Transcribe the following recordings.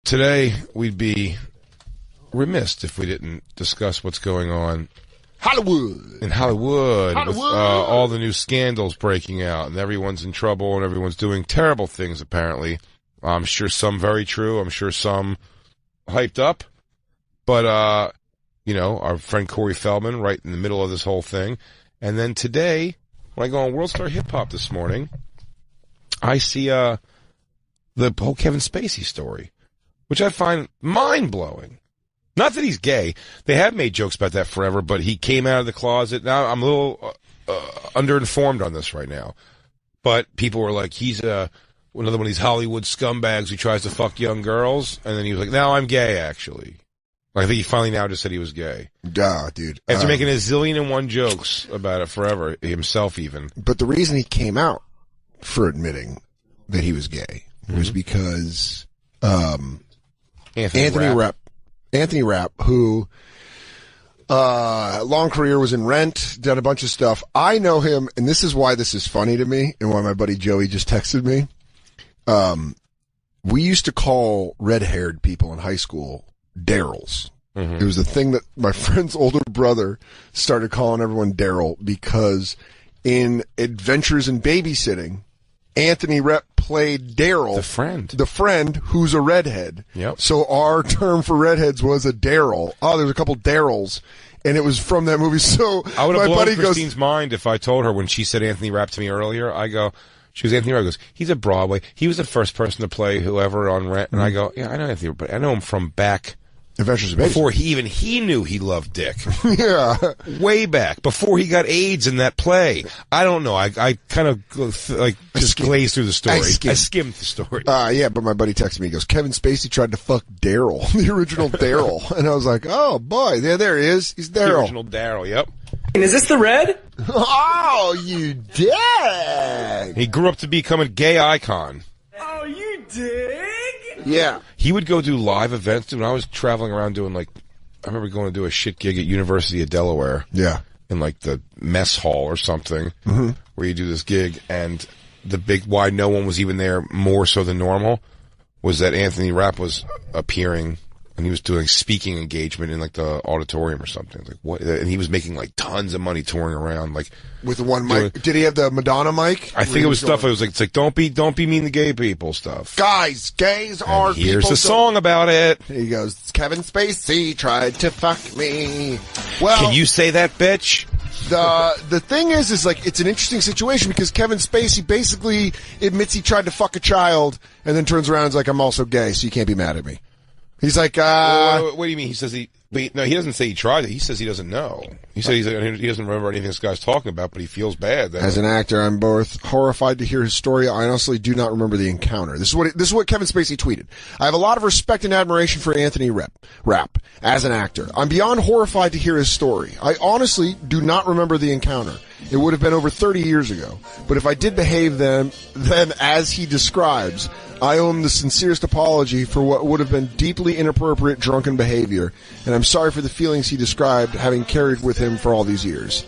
Today, we'd be remiss if we didn't discuss what's going on in Hollywood. With all the new scandals breaking out, and everyone's in trouble, and everyone's doing terrible things, apparently. I'm sure some very true. I'm sure some hyped up. But, our friend Corey Feldman right in the middle of this whole thing. And then today, when I go on World Star Hip Hop this morning, I see the whole Kevin Spacey story, which I find mind-blowing. Not that he's gay. They have made jokes about that forever, but he came out of the closet. Now, I'm a little underinformed on this right now. But people were like, he's another one of these Hollywood scumbags who tries to fuck young girls. And then he was like, no, I'm gay, actually. I think he finally now just said he was gay. Duh, dude. After making a zillion and one jokes about it forever, himself even. But the reason he came out for admitting that he was gay was because Anthony Rapp, who long career, was in Rent, done a bunch of stuff. I know him, and this is why this is funny to me, and why my buddy Joey just texted me. We used to call red-haired people in high school Daryls. It was a thing that my friend's older brother started calling everyone Daryl because in Adventures in Babysitting, Anthony Rapp played Daryl, the friend who's a redhead. Yep. So our term for redheads was a Daryl. Oh, there's a couple Daryls, and it was from that movie. So I would have my blown buddy Christine's mind if I told her when she said Anthony Rapp to me earlier. I go, she was Anthony Rapp. Goes, he's at Broadway. He was the first person to play whoever on Rent. And I go, yeah, I know Anthony Rapp, but I know him from back. Adventures in Babysitting. Before he knew he loved dick. Yeah. Way back. Before he got AIDS in that play. I don't know. I kind of just glazed through the story. I skimmed the story. Yeah, but my buddy texted me. He goes, Kevin Spacey tried to fuck Daryl, the original Daryl. And I was like, oh, boy. There he is. He's Daryl. The original Daryl, yep. And is this the red? Oh, you dig. He grew up to become a gay icon. Oh, you dig? Yeah. He would go do live events. When I was traveling around doing, I remember going to do a shit gig at University of Delaware. Yeah. In, the mess hall or something, where you do this gig, and the big, why no one was even there more so than normal, was that Anthony Rapp was appearing, and he was doing speaking engagement in, the auditorium or something. What? And he was making, tons of money touring around, with the one mic. Did he have the Madonna mic? I think it was stuff. It was it's don't be mean to gay people stuff. Guys, gays are people. Here's a song about it. He goes, Kevin Spacey tried to fuck me. Well, can you say that, bitch? The thing is it's an interesting situation because Kevin Spacey basically admits he tried to fuck a child and then turns around and is like, I'm also gay, so you can't be mad at me. He's like, what do you mean? He says no, he doesn't say he tried it. He says he doesn't know. He said he doesn't remember anything this guy's talking about, but he feels bad. As an actor, I'm both horrified to hear his story. I honestly do not remember the encounter. This is what Kevin Spacey tweeted. I have a lot of respect and admiration for Anthony Rapp as an actor. I'm beyond horrified to hear his story. I honestly do not remember the encounter. It would have been over 30 years ago. But if I did behave then as he describes, I owe him the sincerest apology for what would have been deeply inappropriate drunken behavior, and I'm sorry for the feelings he described having carried with him for all these years.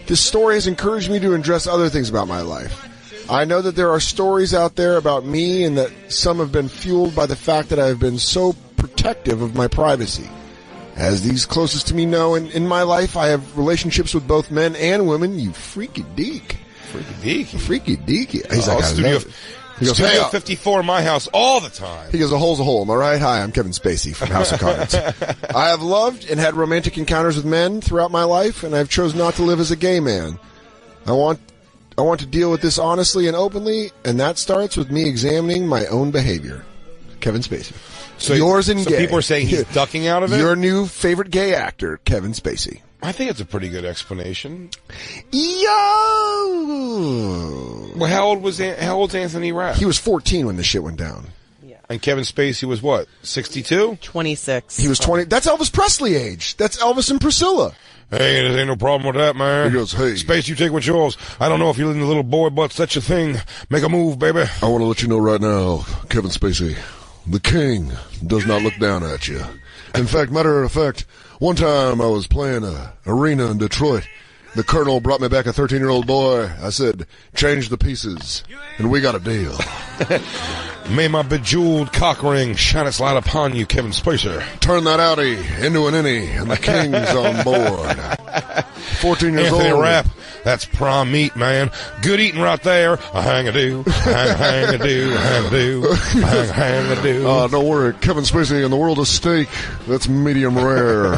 This story has encouraged me to address other things about my life. I know that there are stories out there about me and that some have been fueled by the fact that I have been so protective of my privacy. As these closest to me know, in my life I have relationships with both men and women. You freaky deek. Freaky deaky. He's like, he goes, Studio 54 in my house all the time. He goes, a hole's a hole. Am I right? Hi, I'm Kevin Spacey from House of Cards. I have loved and had romantic encounters with men throughout my life, and I've chosen not to live as a gay man. I want to deal with this honestly and openly, and that starts with me examining my own behavior. Kevin Spacey. So yours and gay. People are saying he's ducking out of it? Your new favorite gay actor, Kevin Spacey. I think it's a pretty good explanation. Yo! Well, how old's Anthony Rapp? He was 14 when this shit went down. Yeah. And Kevin Spacey was what, 62? 26. He was 20. That's Elvis Presley age. That's Elvis and Priscilla. Hey, there ain't no problem with that, man. He goes, hey. Space, you take what's yours. I don't know if you're in the little boy, but such a thing. Make a move, baby. I want to let you know right now, Kevin Spacey, the king does not look down at you. In fact, matter of fact, one time I was playing an arena in Detroit, The colonel brought me back a 13-year-old boy. I said, change the pieces, and we got a deal. May my bejeweled cock ring shine its light upon you, Kevin Spacey. Turn that Audi into an innie, and the king's on board. 14 years Anthony old. Rapp, that's prime meat, man. Good eating right there. A hang-a-do, hang-a-do, hang-a-do, hang-a-do. Don't worry, Kevin Spacey in the world of steak, that's medium rare.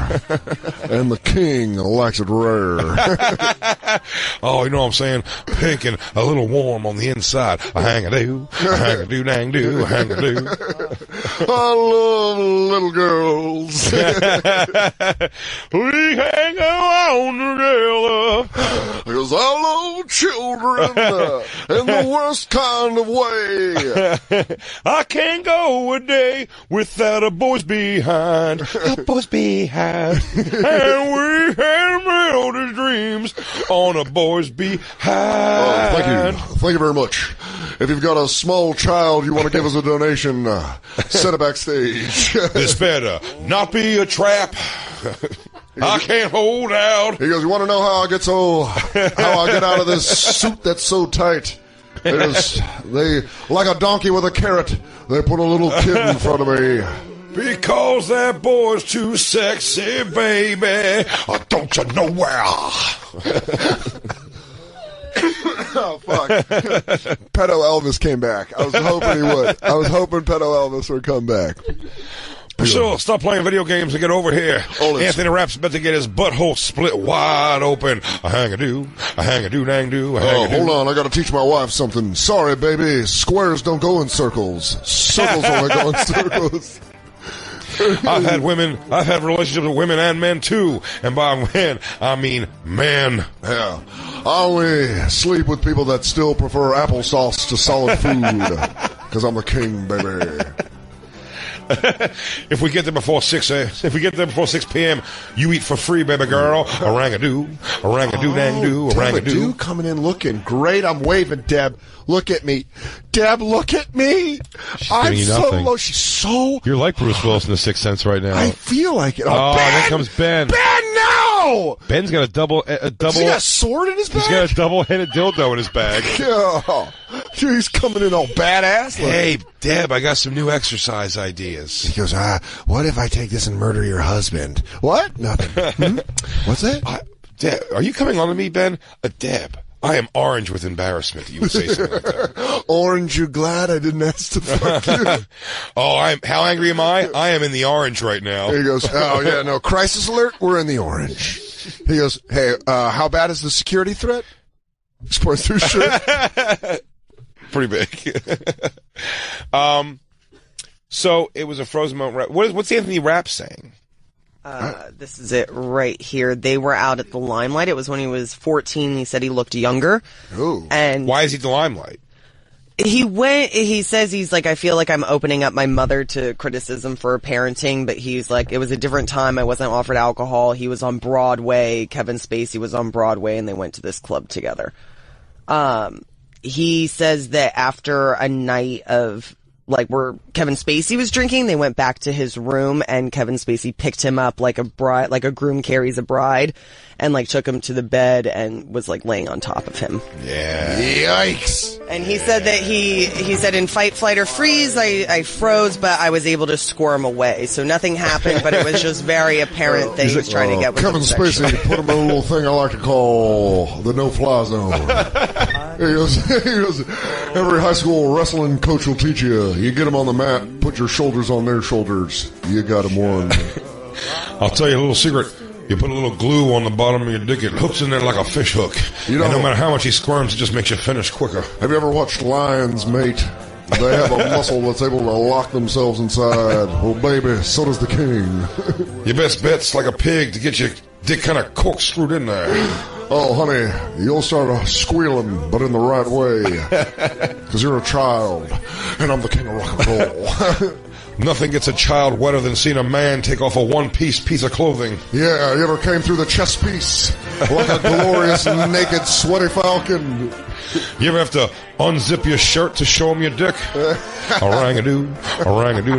And the king likes it rare. Oh, you know what I'm saying? Pink and a little warm on the inside. A hang-a-do, hang-a-do, dang-do, hang-a-do. I love little girls. We hang on together. Because I love children in the worst kind of way. I can't go a day without a boy's behind. A boy's behind. And we have melted dreams on a boy's behind. Thank you. Thank you very much. If you've got a small child you want to give us a donation, send it backstage. This better not be a trap. I can't hold out. He goes, you want to know how I get out of this suit that's so tight? They, like a donkey with a carrot, they put a little kid in front of me. Because that boy's too sexy, baby. Don't you know where? Oh, fuck. Pedo Elvis came back. I was hoping he would. I was hoping Pedo Elvis would come back. Priscilla, stop playing video games and get over here. Anthony Rapp's about to get his butthole split wide open. A hang-a-do, dang-do, a hang-a-do. Hold on, I gotta teach my wife something. Sorry, baby, squares don't go in circles. Circles only go in circles. I've had relationships with women and men too. And by men, I mean men. Yeah. I only sleep with people that still prefer applesauce to solid food. Because I'm the king, baby. If we get there before 6 p.m., you eat for free, baby girl. A rang-a-do, dang-do, a rang-a-do. Coming in looking great. I'm waving, Deb. Look at me. Deb, look at me. I'm so low. She's so... You're like Bruce Willis in The Sixth Sense right now. I feel like it. Oh, Ben! there comes Ben. Ben, no! Ben's got a double... Has he got a sword in his bag? He's got a double-headed dildo in his bag. Yeah. Dude, he's coming in all badass. Hey, Deb, I got some new exercise ideas. He goes, what if I take this and murder your husband? What? Nothing. What's that? Deb, are you coming on to me, Ben? Deb, I am orange with embarrassment that you would say something like that. Orange, you glad I didn't ask to fuck you? Oh, how angry am I? I am in the orange right now. He goes, oh, yeah, no, crisis alert, we're in the orange. He goes, hey, how bad is the security threat? He's pointing through shirt. Pretty big. So it was a frozen moment. What's Anthony Rapp saying? This is it right here. They were out at the Limelight. It was when he was 14. He said he looked younger. Ooh. And why is he at the Limelight? He says he's like, I feel like I'm opening up my mother to criticism for parenting, but he's like, it was a different time. I wasn't offered alcohol. He was on Broadway. Kevin Spacey was on Broadway, and they went to this club together. He says that after a night of where Kevin Spacey was drinking, they went back to his room, and Kevin Spacey picked him up like a groom carries a bride, and took him to the bed and was laying on top of him. Yeah. Yikes. And he said that he said in fight, flight, or freeze, I froze, but I was able to squirm away. So nothing happened, but it was just very apparent that he was trying to get with Kevin Spacey put him in a little thing I like to call the no-fly zone. He goes, every high school wrestling coach will teach you. You get them on the mat, put your shoulders on their shoulders. You got them won. I'll tell you a little secret. You put a little glue on the bottom of your dick, it hooks in there like a fish hook. And no matter how much he squirms, it just makes you finish quicker. Have you ever watched lions mate? They have a muscle that's able to lock themselves inside. Well, baby, so does the king. Your best bet's like a pig to get your dick kind of corkscrewed in there. Oh, honey, you'll start squealing, but in the right way. Because you're a child, and I'm the king of rock and roll. Nothing gets a child wetter than seeing a man take off a one-piece piece of clothing. Yeah, you ever came through the chest piece like a glorious, naked, sweaty falcon? You ever have to unzip your shirt to show him your dick? A-rang-a-doo, dang-doo,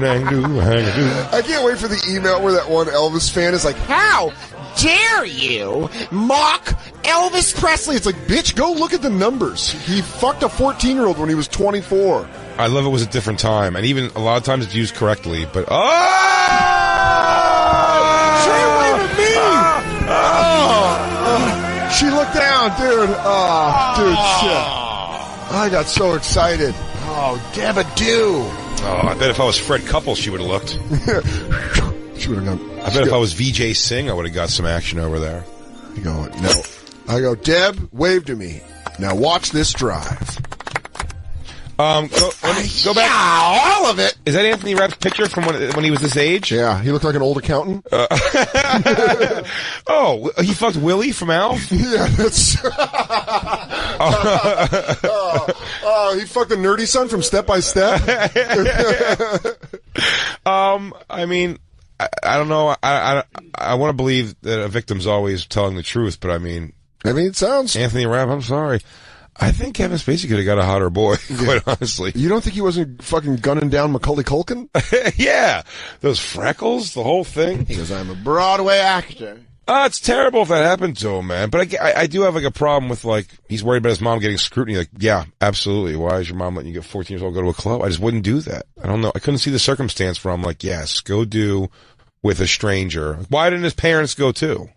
hang-a-doo. I can't wait for the email where that one Elvis fan is like, how dare you mock Elvis Presley? It's like, bitch, go look at the numbers. He fucked a 14-year-old when he was 24. I love it was a different time, and even a lot of times it's used correctly, but Stay away from me! She looked down, dude. Oh, dude, shit. I got so excited. Oh, Debba-doo. Oh, I bet if I was Fred Couples, she would have looked. She would have gone. I bet if I was VJ Singh, I would have got some action over there. I go, no. I go, Deb, wave to me. Now watch this drive. Go back. Yeah, all of it. Is that Anthony Rapp's picture from when he was this age? Yeah, he looked like an old accountant. Oh, he fucked Willie from Alf? Yeah, that's... he fucked the nerdy son from Step by Step. I mean, I don't know. I want to believe that a victim's always telling the truth, but I mean, it sounds... Anthony Rapp, I'm sorry. I think Kevin Spacey could have got a hotter boy, quite honestly. You don't think he wasn't fucking gunning down Macaulay Culkin? Yeah. Those freckles, the whole thing. He goes, I'm a Broadway actor. It's terrible if that happened to him, man. But I do have, like, a problem with, like, he's worried about his mom getting scrutiny. Like, yeah, absolutely. Why is your mom letting you get 14 years old go to a club? I just wouldn't do that. I don't know. I couldn't see the circumstance where I'm like, yes, go do with a stranger. Why didn't his parents go too?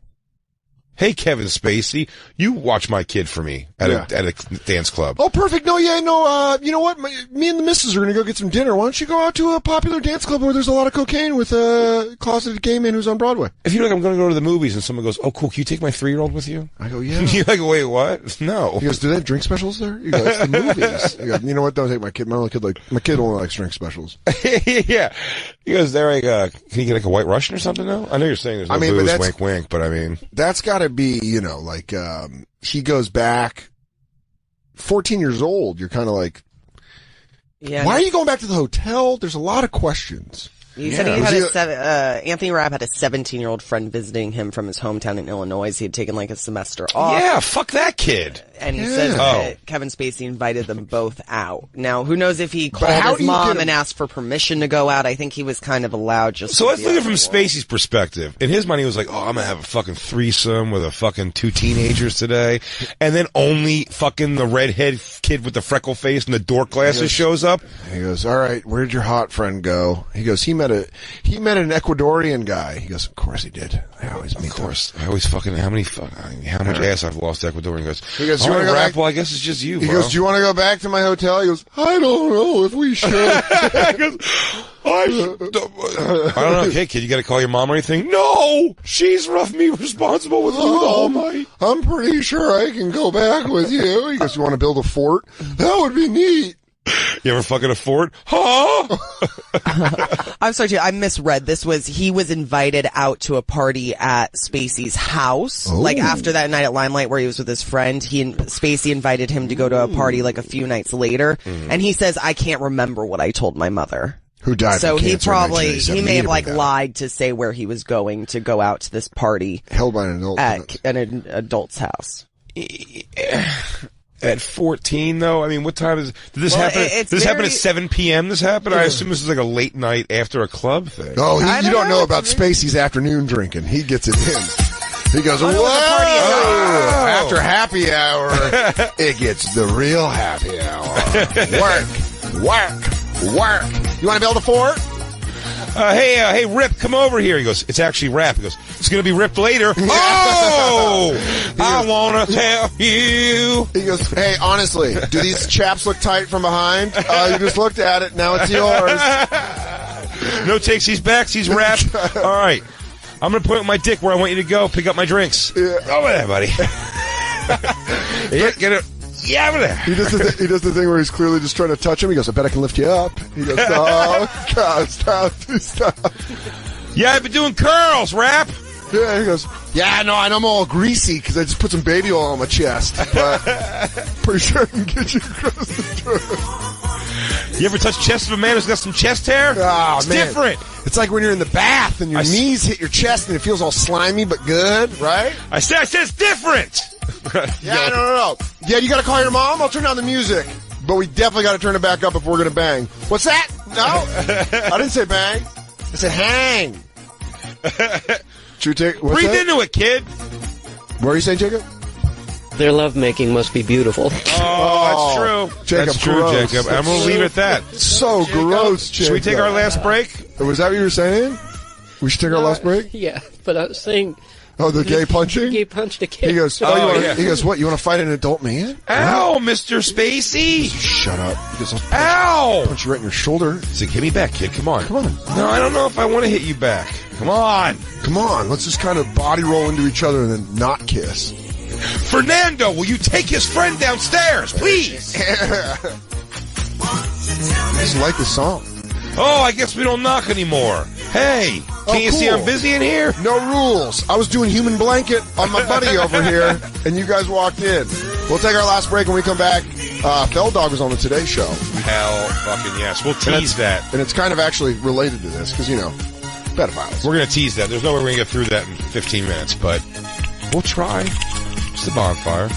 Hey, Kevin Spacey, you watch my kid for me at a dance club. Oh, perfect. No, yeah, no, you know what? Me and the missus are going to go get some dinner. Why don't you go out to a popular dance club where there's a lot of cocaine with a closeted gay man who's on Broadway? If you're like, I'm going to go to the movies, and someone goes, oh, cool, can you take my 3-year-old with you? I go, yeah. You're like, wait, what? No. He goes, do they have drink specials there? You go, it's the movies. You go, you know what? Don't take my kid. My kid only likes drink specials. Yeah. He goes, there, like, can you get like a White Russian or something now? I know you're saying there's no booze, wink, wink, but I mean. That's gotta be, you know, like, he goes back 14 years old. You're kind of like, why are you going back to the hotel? There's a lot of questions. He said he had Anthony Rapp had a 17-year-old friend visiting him from his hometown in Illinois. He had taken like a semester off. Yeah, fuck that kid. And he says that Kevin Spacey invited them both out. Now, who knows if he called his mom and asked for permission to go out. I think he was kind of allowed just So let's look at it from Spacey's perspective. In his mind, he was like, oh, I'm going to have a fucking threesome with a fucking 2 teenagers today. And then only fucking the redhead kid with the freckle face and the dork glasses shows up. He goes, all right, where'd your hot friend go? He goes, he met an Ecuadorian guy. He goes, of course he did. I always meet them. I always fucking, how much ass I've lost to Ecuadorian. He goes, you want to go back? Well, I guess it's just you, He bro. goes, do you want to go back to my hotel? He goes, I don't know if we should. I don't know. Hey, kid, you got to call your mom or anything? No! She's roughed me responsible with food all night. I'm pretty sure I can go back with you. He goes, you want to build a fort? That would be neat. You ever fucking a fort? Huh? I'm sorry, too. I misread. He was invited out to a party at Spacey's house. Oh. Like after that night at Limelight where he was with his friend, Spacey invited him to go to a party like a few nights later. And he says, I can't remember what I told my mother. Who died So from he cancer may have like lied to say where he was going to go out to this party. Held by an adult. At an adult's house. At 14, though? I mean, what time did this happen? Did this happen at 7 p.m.? This happened? I assume this is like a late night after a club thing. Oh, you don't know about Spacey's afternoon drinking. He gets it in. He goes, whoa! After happy hour, it gets the real happy hour. Work. You want to build a fort? Hey, Rip, come over here. He goes, it's actually Rap. He goes, it's going to be ripped later. Oh! I want to tell you. He goes, hey, honestly, do these chaps look tight from behind? You just looked at it. Now it's yours. No takesies, backsies, Rap. All right. I'm going to point my dick where I want you to go. Pick up my drinks. Yeah. Over there, buddy. Get it. Yeah, over there. He does the thing where he's clearly just trying to touch him. He goes, I bet I can lift you up. He goes, oh, God, stop. Yeah, I've been doing curls, Rap. Yeah, he goes, yeah, no, I'm all greasy because I just put some baby oil on my chest. But pretty sure I can get you across the door. You ever touch chest of a man who's got some chest hair? Oh, it's man. different. It's like when you're in the bath and your knees hit your chest and it feels all slimy but good, right? I said it's different. Yeah, no. Yeah, you got to call your mom. I'll turn down the music. But we definitely got to turn it back up if we're going to bang. What's that? No. I didn't say bang. I said hang. Should we take, what's Breathe that? into it, kid. What are you saying, Jacob? Their lovemaking must be beautiful. Oh, that's true. Jacob, That's true, gross. Jacob. I'm going to leave it at that. So gross, Jacob. Should we take our last break? Was that what you were saying? We should take our last break? Yeah, but I was saying... Oh, the gay punching? Gay punched a kid. He goes, yeah. He goes, what, you want to fight an adult man? Ow, Mr. Spacey. Shut up. He goes, Ow. punch you right in your shoulder. So give me back, kid. Come on. Come on. No, I don't know if I want to hit you back. Come on. Come on, let's just kind of body roll into each other and then not kiss. Fernando, will you take his friend downstairs, please? I just like the song. Oh, I guess we don't knock anymore. Hey, can you see cool. I'm busy in here? No rules. I was doing human blanket on my buddy over here, and you guys walked in. We'll take our last break when we come back. Fell Dog was on the Today Show. Hell fucking yes. We'll tease that. And it's kind of actually related to this, because, you know, pedophiles. We're going to tease that. There's no way we're going to get through that in 15 minutes, but we'll try. It's the Bonfire.